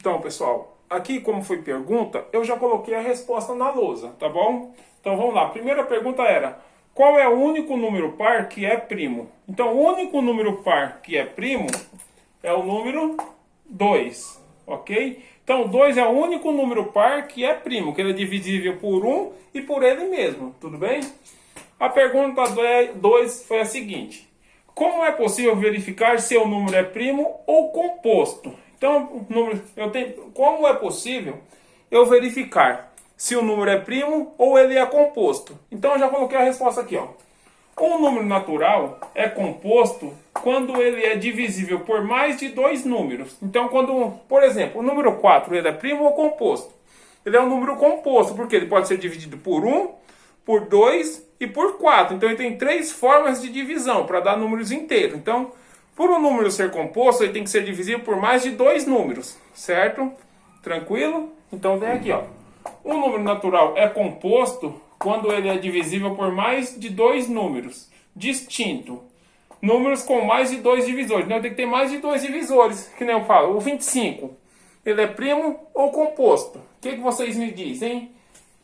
Então, pessoal, aqui como foi pergunta, eu já coloquei a resposta na lousa, tá bom? Então vamos lá. A primeira pergunta era: qual é o único número par que é primo? Então, o único número par que é primo é o número 2, ok? Então, 2 é o único número par que é primo, que ele é divisível por 1 e por ele mesmo, tudo bem? A pergunta 2 foi a seguinte: como é possível verificar se o número é primo ou composto? Então, como é possível eu verificar se o número é primo ou ele é composto? Então, eu já coloquei a resposta aqui, ó. Um número natural é composto quando ele é divisível por mais de dois números. Então, por exemplo, o número 4 ele é primo ou composto? Ele é um número composto, porque ele pode ser dividido por 1, por 2 e por 4. Então, ele tem três formas de divisão para dar números inteiros. Então, por um número ser composto, ele tem que ser divisível por mais de dois números, certo? Tranquilo? Então, vem aqui, ó. Um número natural é composto quando ele é divisível por mais de dois números distintos. Números com mais de dois divisores. Então, tem que ter mais de dois divisores, que nem eu falo. O 25, ele é primo ou composto? O que vocês me dizem, hein?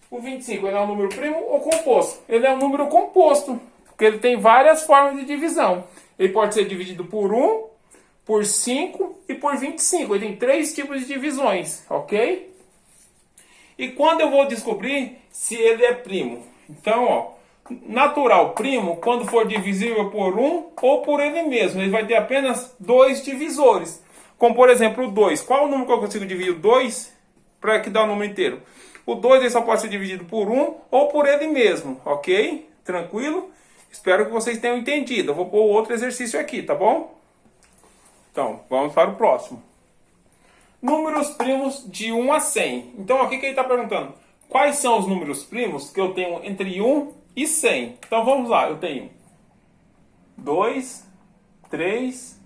O 25, ele é um número primo ou composto? Ele é um número composto, porque ele tem várias formas de divisão. Ele pode ser dividido por 1, por 5 e por 25. Ele tem três tipos de divisões, ok? E quando eu vou descobrir se ele é primo? Então, ó, natural primo, quando for divisível por 1 ou por ele mesmo. Ele vai ter apenas dois divisores. Como, por exemplo, o 2. Qual o número que eu consigo dividir o 2 para que dá o número inteiro? O 2 ele só pode ser dividido por 1 ou por ele mesmo, ok? Tranquilo? Espero que vocês tenham entendido. Eu vou pôr outro exercício aqui, tá bom? Então, vamos para o próximo. Números primos de 1 a 100. Então, aqui que ele está perguntando: quais são os números primos que eu tenho entre 1 e 100? Então, vamos lá. Eu tenho 2, 3,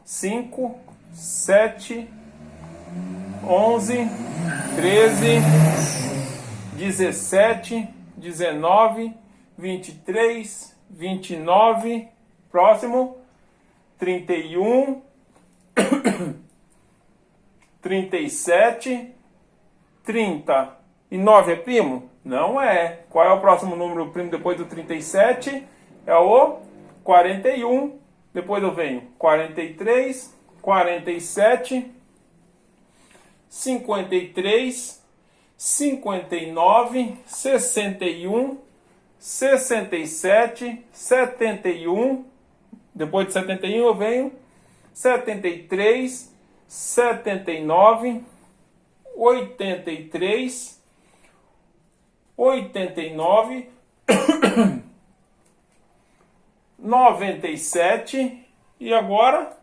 5, 7, 11, 13, 17, 19, 23, 29, próximo, 31, 37, 39 é primo? Não é. Qual é o próximo número primo depois do 37? É o 41. Depois eu venho 43, 47, 53, 59, 61, 67, 71. Depois de 71 eu venho 73, 79, 83, 89, 97 e agora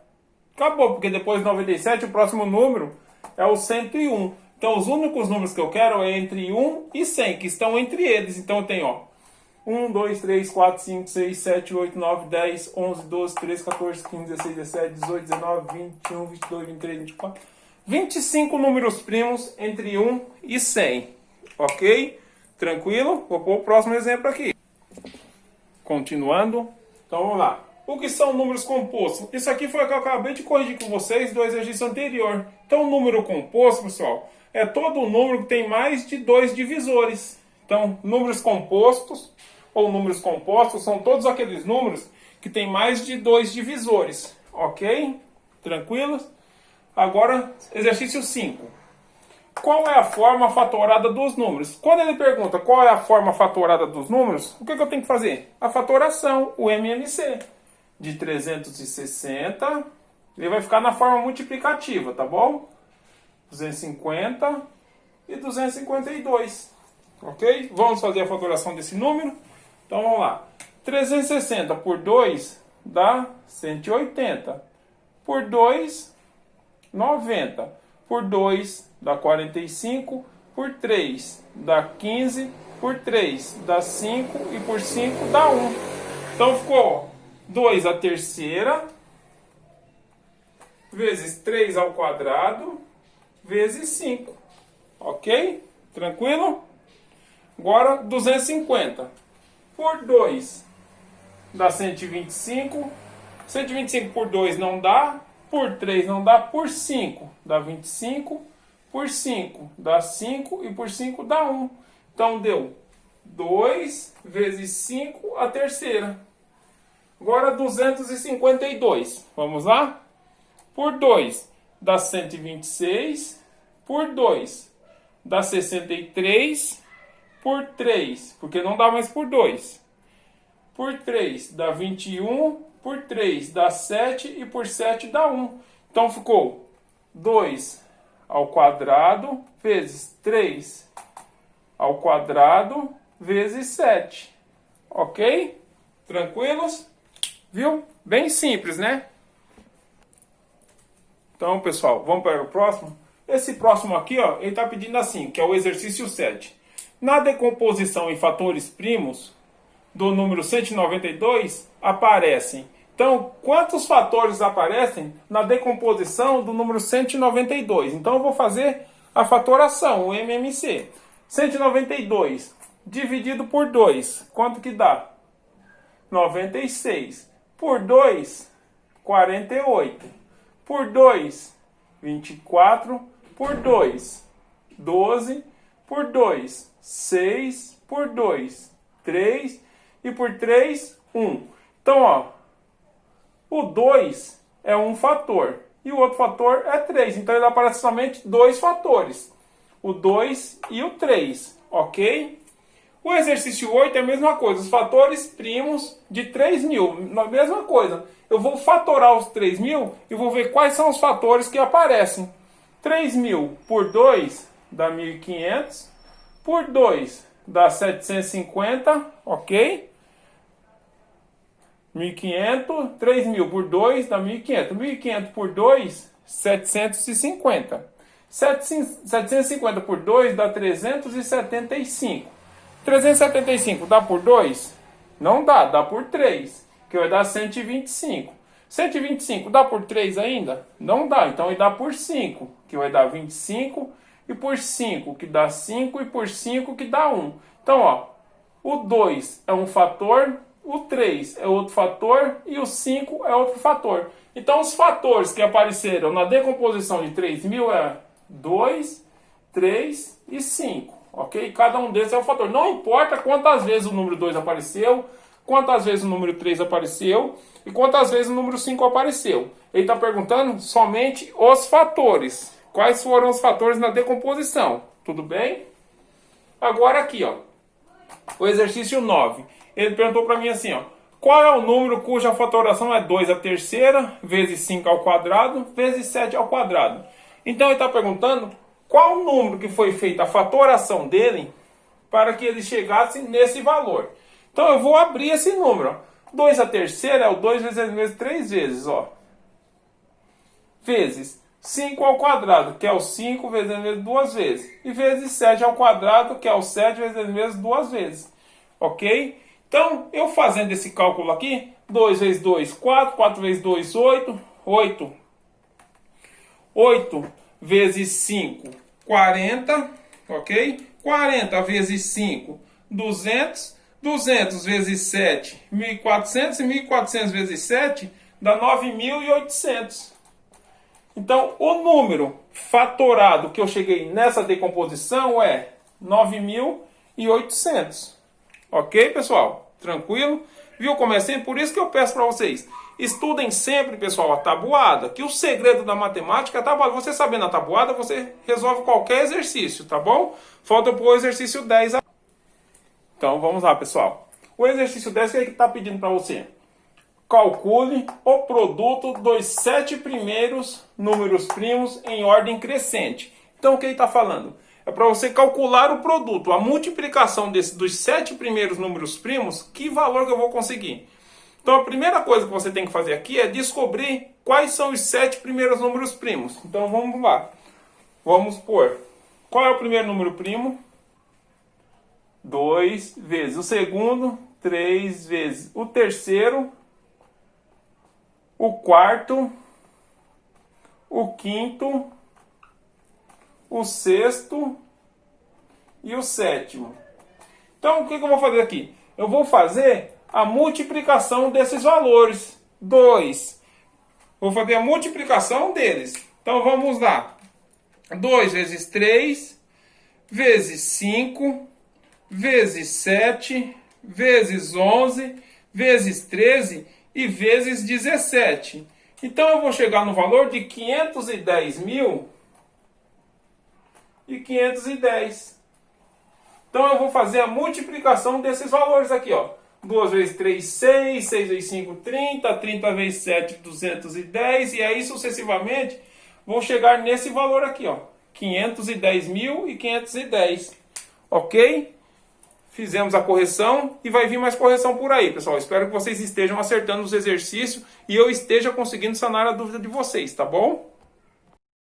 acabou, porque depois de 97 o próximo número é o 101. Então os únicos números que eu quero é entre 1 e 100, que estão entre eles. Então eu tenho, ó, 1, 2, 3, 4, 5, 6, 7, 8, 9, 10, 11, 12, 13, 14, 15, 16, 17, 18, 19, 21, 22, 23, 24... 25 números primos entre 1 e 100. Ok? Tranquilo? Vou pôr o próximo exemplo aqui. Continuando. Então vamos lá. O que são números compostos? Isso aqui foi o que eu acabei de corrigir com vocês do exercício anterior. Então, o número composto, pessoal, é todo número que tem mais de dois divisores. Então, números compostos ou números compostos são todos aqueles números que tem mais de dois divisores. Ok? Tranquilos? Agora, exercício 5. Qual é a forma fatorada dos números? Quando ele pergunta qual é a forma fatorada dos números, o que eu tenho que fazer? A fatoração, o MMC. De 360, ele vai ficar na forma multiplicativa, tá bom? 250 e 252. Ok? Vamos fazer a fatoração desse número? Então, vamos lá. 360 por 2 dá 180. Por 2, 90. Por 2 dá 45. Por 3 dá 15. Por 3 dá 5. E por 5 dá 1. Então ficou 2 à terceira vezes 3 ao quadrado vezes 5. Ok? Tranquilo? Agora 250. Por 2 dá 125. 125 por 2 não dá. Por 3 não dá. Por 5 dá 25. por 5 dá 5 e por 5 dá 1. Então deu 2 vezes 5 a terceira. Agora 252. Vamos lá? Por 2 dá 126. Por 2 dá 63. Por 3, porque não dá mais por 2. Por 3 dá 21. Por 3 dá 7 e por 7 dá 1. Então ficou 2 ao quadrado vezes 3 ao quadrado vezes 7. Ok? Tranquilos? Viu? Bem simples, né? Então, pessoal, vamos para o próximo. Esse próximo aqui, ó, ele está pedindo assim, que é o exercício 7. Na decomposição em fatores primos do número 192, aparecem. Então, quantos fatores aparecem na decomposição do número 192? Então, eu vou fazer a fatoração, o MMC. 192 dividido por 2, quanto que dá? 96. Por 2, 48. Por 2, 24. Por 2, 12. Por 2, 6. Por 2, 3. E por 3, 1. Então, ó, o 2 é um fator e o outro fator é 3. Então, ele aparece somente dois fatores, o 2 e o 3, ok? O exercício 8 é a mesma coisa, os fatores primos de 3.000, a mesma coisa. Eu vou fatorar os 3.000 e vou ver quais são os fatores que aparecem. 3.000 por 2 dá 1.500, por 2 dá 750, ok? 1.500, 3.000 por 2 dá 1.500. 1.500 por 2, 750. 750 por 2 dá 375. 375 dá por 2? Não dá, dá por 3, que vai dar 125. 125 dá por 3 ainda? Não dá, então vai dar por 5, que vai dar 25. E por 5, que dá 5. E por 5, que dá 1. Então, ó, o 2 é um fator, o 3 é outro fator e o 5 é outro fator. Então, os fatores que apareceram na decomposição de 3.000 é 2, 3 e 5. Ok? Cada um desses é um fator. Não importa quantas vezes o número 2 apareceu, quantas vezes o número 3 apareceu e quantas vezes o número 5 apareceu. Ele está perguntando somente os fatores. Quais foram os fatores na decomposição? Tudo bem? Agora aqui, ó, o exercício 9. Ele perguntou para mim assim, ó, qual é o número cuja fatoração é 2 à terceira, vezes 5 ao quadrado, vezes 7 ao quadrado? Então ele está perguntando qual o número que foi feita a fatoração dele para que ele chegasse nesse valor. Então eu vou abrir esse número. Ó. 2 à terceira é o 2 vezes 3 vezes. Ó. Vezes 5 ao quadrado, que é o 5 vezes 2 vezes. E vezes 7 ao quadrado, que é o 7 vezes 2 vezes. Ok? Então, eu fazendo esse cálculo aqui, 2 vezes 2, 4. 4 vezes 2, 8. 8 vezes 5, 40, ok? 40 vezes 5, 200. 200 vezes 7, 1.400. E 1.400 vezes 7 dá 9.800. Então, o número fatorado que eu cheguei nessa decomposição é 9.800. Ok, pessoal? Tranquilo? Viu como é sempre? Por isso que eu peço para vocês, estudem sempre, pessoal, a tabuada. Que o segredo da matemática é a tabuada. Você sabendo a tabuada, você resolve qualquer exercício, tá bom? Falta pro exercício 10. Então, vamos lá, pessoal. O exercício 10, o que ele está pedindo para você? Calcule o produto dos 7 primeiros números primos em ordem crescente. Então, o que ele está falando? É para você calcular o produto, a multiplicação dos 7 primeiros números primos, que valor que eu vou conseguir. Então, a primeira coisa que você tem que fazer aqui é descobrir quais são os 7 primeiros números primos. Então, vamos lá. Vamos pôr. Qual é o primeiro número primo? 2 vezes. O segundo, 3 vezes. O terceiro, o quarto, o quinto, o sexto e o sétimo. Então, o que eu vou fazer aqui? Eu vou fazer a multiplicação desses valores. 2. Vou fazer a multiplicação deles. Então, vamos lá. 2 vezes 3, vezes 5, vezes 7, vezes 11, vezes 13 e vezes 17. Então eu vou chegar no valor de 510.510. Então eu vou fazer a multiplicação desses valores aqui, ó. 2 vezes 3, 6, 6 vezes 5, 30, 30 vezes 7, 210, e aí sucessivamente vou chegar nesse valor aqui, ó. 510.510. Ok? Fizemos a correção e vai vir mais correção por aí, pessoal. Espero que vocês estejam acertando os exercícios e eu esteja conseguindo sanar a dúvida de vocês, tá bom?